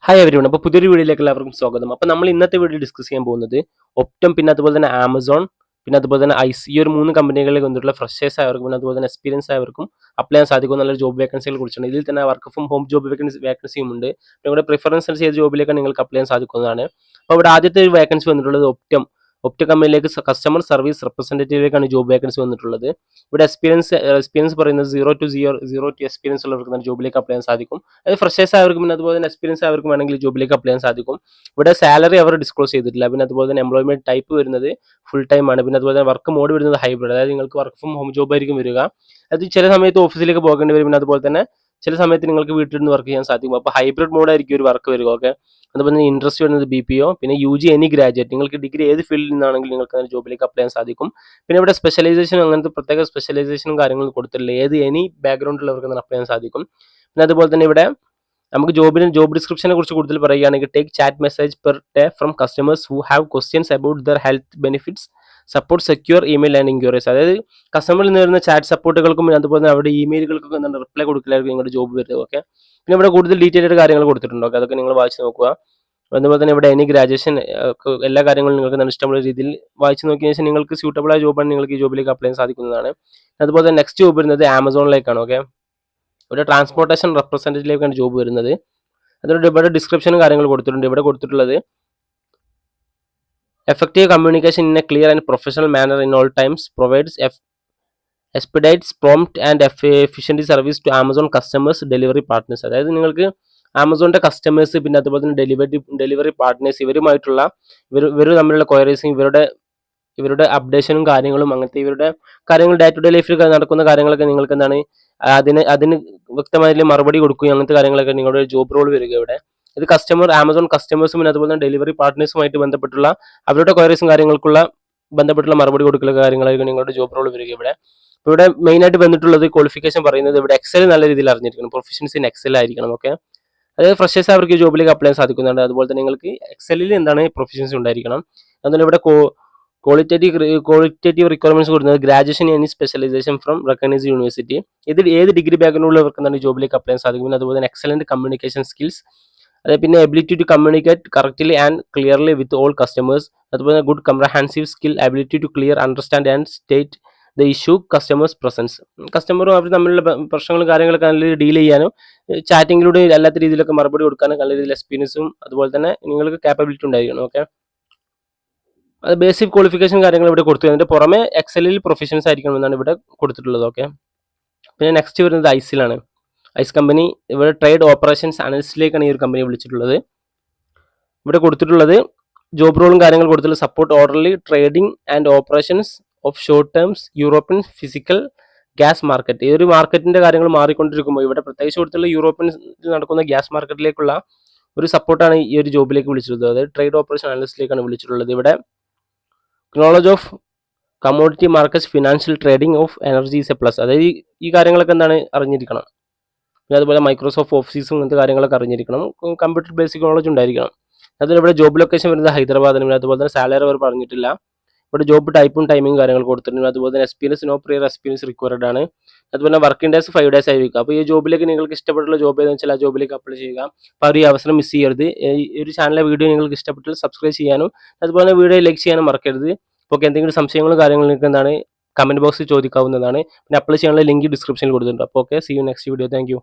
Hi everyone. അപ്പോൾ പുതിയൊരു വീഡിയോയിലേക്ക് എല്ലാവർക്കും സ്വാഗതം. അപ്പോൾ നമ്മൾ ഇന്നത്തെ വീഡിയോ ഡിസ്കസ് ചെയ്യാൻ പോകുന്നത് ഒപ്റ്റം, പിന്നെ അതുപോലെ തന്നെ ആമസോൺ, പിന്നെ അതുപോലെ തന്നെ ഐസ്, ഈ ഒരു 3 കമ്പനികളിലേക്ക് വന്നിട്ടുള്ള ഫ്രഷേഴ്സ് ആയവർക്കും പിന്നെ അതുപോലെ തന്നെ എക്സ്പീരിയൻസ് ആയവർക്കും അപ്ലൈ ചെയ്യാൻ സാധിക്കുന്ന നല്ലൊരു ജോബ് വേക്കൻസികളെ കുറിച്ചാണ്. ഇതിൽ തന്നെ വർക്ക് ഫ്രം ഹോം ജോബ് വേക്കൻസിയും ഉണ്ട്. നിങ്ങളുടെ പ്രിഫറൻസ് ചെയ്ത ജോബിലേക്ക് നിങ്ങൾക്ക് അപ്ലൈ ചെയ്യാൻ സാധിക്കുന്നതാണ്. അപ്പോൾ ഇവിടെ ആദ്യത്തെ ഒരു വേക്കൻസി വന്നിട്ടുള്ളത് ഒപ്റ്റം കമ്പനിയിലേക്ക് കസ്റ്റമർ സർവീസ് റെപ്രസെൻറ്റേറ്റീവിലേക്കാണ് ജോബ് വേക്കൻസി വന്നിട്ടുള്ളത്. ഇവിടെ എക്സ്പീരിയൻസ് പറയുന്നത് 0 to എക്സ്പീരിയൻസ് ഉള്ളവർക്ക് ജോബിലേക്ക് അപ്ലൈ ചെയ്യാൻ സാധിക്കും. അത് ഫ്രഷേഴ്സ് ആയവർക്കും പിന്നെ അതുപോലെ തന്നെ എക്സ്പീരിയൻസ് ആയവർക്കും വേണമെങ്കിൽ ജോബിലേക്ക് അപ്ലൈ ചെയ്യാൻ സാധിക്കും. ഇവിടെ സാലറി അവർ ഡിസ്ക്ലോസ് ചെയ്തിട്ടില്ല. പിന്നെ അതുപോലെ തന്നെ എംപ്ലോയ്മെന്റ് ടൈപ്പ് വരുന്നത് ഫുൾ ടൈം ആണ്. പിന്നെ അതുപോലെ തന്നെ വർക്ക് മോഡ് വരുന്നത് ഹൈബ്രിഡ്, അതായത് നിങ്ങൾക്ക് വർക്ക് ഫ്രം ഹോം ജോബ് ആയിരിക്കും വരിക. അത് ചില സമയത്ത് ഓഫീസിലേക്ക് പോകേണ്ടി വരും. പിന്നെ അതുപോലെ തന്നെ ചില സമയത്ത് നിങ്ങൾക്ക് വീട്ടിൽ നിന്ന് വർക്ക് ചെയ്യാൻ സാധിക്കും. അപ്പോൾ ഹൈബ്രിഡ് മോഡ് ആയിരിക്കും ഒരു വർക്ക് വരിക. ഓക്കെ, അതുപോലെ തന്നെ ഇൻട്രസ്റ്റ് വരുന്നത് BPO, പിന്നെ UG എനി ഗ്രാജുവേറ്റ്, നിങ്ങൾക്ക് ഡിഗ്രി ഏത് ഫീൽഡിൽ നിന്നാണെങ്കിലും നിങ്ങൾക്ക് ജോബിലേക്ക് അപ്ലൈ ചെയ്യാൻ സാധിക്കും. പിന്നെ ഇവിടെ സ്പെഷ്യലൈസേഷൻ അങ്ങനത്തെ പ്രത്യേക സ്പെഷ്യലൈസേഷനും കാര്യങ്ങളും കൊടുത്തിട്ടില്ല. എനി ബാക്ക്ഗ്രൗണ്ടിലുള്ളവർക്ക് അപ്ലൈ ചെയ്യാൻ സാധിക്കും. പിന്നെ അതുപോലെ തന്നെ ഇവിടെ നമുക്ക് ജോബ് ഡിസ്ക്രിപ്ഷനെ കുറിച്ച് കൂടുതൽ പറയുകയാണെങ്കിൽ take chat message per day from customers who have questions about there health benefits, support secure email and inquiries. അതായത് കസ്റ്റമറിൽ നിന്ന് വരുന്ന ചാറ്റ് സപ്പോർട്ടുകൾക്കും അതുപോലെ തന്നെ അവരുടെ ഇമെയിലുകൾക്കും റിപ്ലൈ കൊടുക്കലായിരിക്കും നിങ്ങളുടെ ജോബ് വരുന്നത്. ഓക്കെ, പിന്നെ ഇവിടെ കൂടുതൽ ഡീറ്റെയിൽ ആയിട്ട് കാര്യങ്ങൾ കൊടുത്തിട്ടുണ്ട്. ഓക്കെ, അതൊക്കെ നിങ്ങൾ വായിച്ച് നോക്കുക. അതുപോലെ തന്നെ ഇവിടെ എനി ഗ്രാജുവേഷൻ എല്ലാ കാര്യങ്ങളും നിങ്ങൾക്ക് ഇഷ്ടമുള്ള രീതിയിൽ വായിച്ച് നോക്കിയതിനു ശേഷം നിങ്ങൾക്ക് സ്യൂട്ടബിൾ ആയ ജോബാണ് നിങ്ങൾക്ക് ഈ ജോബിലേക്ക് അപ്ലൈ ചെയ്യാൻ സാധിക്കുന്നതാണ്. അതുപോലെ തന്നെ നെക്സ്റ്റ് ജോബ് വരുന്നത് ആമസോണിലേക്കാണ്. ഓക്കെ, ഇവിടെ ട്രാൻസ്പോർട്ടേഷൻ റെപ്രസെൻറ്റേറ്റീവിലേക്കാണ് ജോബ് വരുന്നത്. അതുകൊണ്ട് ഇവിടെ ഡിസ്ക്രിപ്ഷനും കാര്യങ്ങൾ കൊടുത്തിട്ടുണ്ട്. ഇവിടെ കൊടുത്തിട്ടുള്ളത് effective communication in a clear and professional manner in all times, provides expedites prompt and efficient service to Amazon customers delivery partners. അതായത് നിങ്ങൾക്ക് ആമസോണിന്റെ കസ്റ്റമേഴ്സ് പിന്നെ അതുപോലെ തന്നെ ഡെലിവറി പാർട്ട്നേഴ്സ് ഇവരുമായിട്ടുള്ള ഇവർ തമ്മിലുള്ള ക്വയറീസും ഇവരുടെ അപ്ഡേഷനും കാര്യങ്ങളും അങ്ങനത്തെ ഇവരുടെ കാര്യങ്ങൾ ഡേ ടു ഡേ ലൈഫിൽ നടക്കുന്ന കാര്യങ്ങളൊക്കെ നിങ്ങൾക്ക് എന്താണ് അതിന് വ്യക്തമായ മറുപടി കൊടുക്കുകയും അങ്ങനത്തെ കാര്യങ്ങളൊക്കെ നിങ്ങളുടെ ജോബ് റോൾ വരിക. ഇവിടെ ഇത് ആമസോൺ കസ്റ്റമേഴ്സും പിന്നെ അതുപോലെ തന്നെ ഡെലിവറി പാർട്ട്നേഴ്സുമായിട്ട് ബന്ധപ്പെട്ടുള്ള അവരുടെ ക്വയറീസും കാര്യങ്ങൾക്കുള്ള ബന്ധപ്പെട്ടുള്ള മറുപടി കൊടുക്കുന്ന കാര്യങ്ങളായിരിക്കും നിങ്ങളുടെ ജോബ് റോൾ വരിക. ഇവിടെ മെയിൻ ആയിട്ട് വന്നിട്ടുള്ളത് ക്വാളിഫിക്കേഷൻ പറയുന്നത് ഇവിടെ എക്സൽ നല്ല രീതിയിൽ അറിഞ്ഞിരിക്കണം, പ്രൊഫഷൻസി ഇൻ എക്സൽ ആയിരിക്കണം. ഓക്കെ, അതായത് ഫ്രഷേഴ്സ് അവർക്ക് ജോബിലേക്ക് അപ്ലൈ ചെയ്യാൻ സാധിക്കുന്നുണ്ട്. അതുപോലെ തന്നെ നിങ്ങൾക്ക് എക്സലിൽ എന്താണ് പ്രൊഫഷൻസി ഉണ്ടായിരിക്കണം. അതുപോലെ ഇവിടെ ക്വാളിറ്റേറ്റീവ് റിക്വയർമെന്റ്സ് കൊടുക്കുന്നത് graduation any specialisation from recognised university. ഇതിൽ ഏത് ഡിഗ്രി ബാക്ക്ഗ്രൗണ്ടിലുള്ളവർക്ക് എന്താണ് ജോബിലേക്ക് അപ്ലൈ ചെയ്യാൻ സാധിക്കും. അതുപോലെ തന്നെ എക്സലന്റ് കമ്മ്യൂണിക്കേഷൻ സ്കിൽസ്, അതായത് പിന്നെ ability to communicate correctly and clearly with all customers. അതുപോലെ good comprehensive skill, ability to clear understand and state the issue customers presence. കസ്റ്റമറും അവർ തമ്മിലുള്ള പ്രശ്നങ്ങളും കാര്യങ്ങളൊക്കെ നല്ല രീതിയിൽ ഡീൽ ചെയ്യാനും ചാറ്റിങ്ങിലൂടെ അല്ലാത്ത രീതിയിലൊക്കെ മറുപടി കൊടുക്കാനും നല്ല രീതിയിൽ എക്സ്പീരിയൻസും അതുപോലെ തന്നെ നിങ്ങൾക്ക് കാപ്പബിലിറ്റി ഉണ്ടായിരിക്കണം. ഓക്കെ, അത് ബേസിക് ക്വാളിഫിക്കേഷൻ കാര്യങ്ങൾ ഇവിടെ കൊടുത്തു. അതിന്റെ പുറമെ എക്സലിൽ പ്രൊഫഷൻസ് ആയിരിക്കണം എന്നാണ് ഇവിടെ കൊടുത്തിട്ടുള്ളത്. ഓക്കെ, പിന്നെ നെക്സ്റ്റ് വരുന്നത് ഐസിലാണ്. ഐസ് കമ്പനി ഇവിടെ ട്രേഡ് ഓപ്പറേഷൻസ് അനലിസ്റ്റിലേക്കാണ് ഈ ഒരു കമ്പനി വിളിച്ചിട്ടുള്ളത്. ഇവിടെ കൊടുത്തിട്ടുള്ളത് ജോബ് റോളും കാര്യങ്ങൾ കൊടുത്തിട്ടുള്ള support orderly trading and operations of short terms European physical gas market. ഈ ഒരു മാർക്കറ്റിന്റെ കാര്യങ്ങൾ മാറിക്കൊണ്ടിരിക്കുമ്പോൾ ഇവിടെ പ്രത്യേകിച്ച് കൊടുത്തുള്ള യൂറോപ്യൻ നടക്കുന്ന ഗ്യാസ് മാർക്കറ്റിലേക്കുള്ള ഒരു സപ്പോർട്ടാണ് ഈ ഒരു ജോബിലേക്ക് വിളിച്ചിട്ടുള്ളത്. അതായത് ട്രേഡ് ഓപ്പറേഷൻ അനലിസ്റ്റിലേക്കാണ് വിളിച്ചിട്ടുള്ളത്. ഇവിടെ knowledge of commodity markets, financial trading of energy is A plus. അതായത് ഈ കാര്യങ്ങളൊക്കെ എന്താണ് അറിഞ്ഞിരിക്കണം. പിന്നെ അതുപോലെ മൈക്രോസോഫ്റ്റ് ഓഫീസും അങ്ങനത്തെ കാര്യങ്ങളൊക്കെ അറിഞ്ഞിരിക്കണം. കമ്പ്യൂട്ടർ ബേസിക് നോളജ് ഉണ്ടായിരിക്കണം. അതുപോലെ ഇവിടെ ജോബ് ലൊക്കേഷൻ വരുന്നത് ഹൈദരാബാദിന്. പിന്നെ അതുപോലെ തന്നെ സാലറി അവർ പറഞ്ഞിട്ടില്ല. ഇവിടെ ജോബ് ടൈപ്പും ടൈമിംഗ് കാര്യങ്ങൾ കൊടുത്തിട്ടുണ്ട്. അതുപോലെ തന്നെ experience no prior experience required ആണ്. അതുപോലെ വർക്കിംഗ് ഡേയ്സ് 5 days ആയിരിക്കും. അപ്പോൾ ഈ ജോബിലേക്ക് നിങ്ങൾക്ക് ഇഷ്ടപ്പെട്ടുള്ള ജോബ് ഏതെന്ന് വെച്ചാൽ ആ ജോബിലേക്ക് അപ്ലൈ ചെയ്യുക. അപ്പോൾ ഈ അവസരം മിസ് ചെയ്യരുത്. ഈ ഒരു ചാനലിലെ വീഡിയോ നിങ്ങൾക്ക് ഇഷ്ടപ്പെട്ടാൽ സബ്സ്ക്രൈബ് ചെയ്യാനും അതുപോലെ വീഡിയോ ലൈക്ക് ചെയ്യാനും മറക്കരുത്. അപ്പോൾ എന്തെങ്കിലും സംശയങ്ങളും കാര്യങ്ങളും നിങ്ങൾക്ക് എന്താണ് കമന്റ് ബോക്സിൽ ചോദിക്കാവുന്നതാണ്. പിന്നെ അപ്ലൈ ചെയ്യാനുള്ള ലിങ്ക് ഡിസ്ക്രിപ്ഷനിൽ കൊടുത്തിട്ടുണ്ട്. അപ്പോൾ okay, see you next video. Thank U.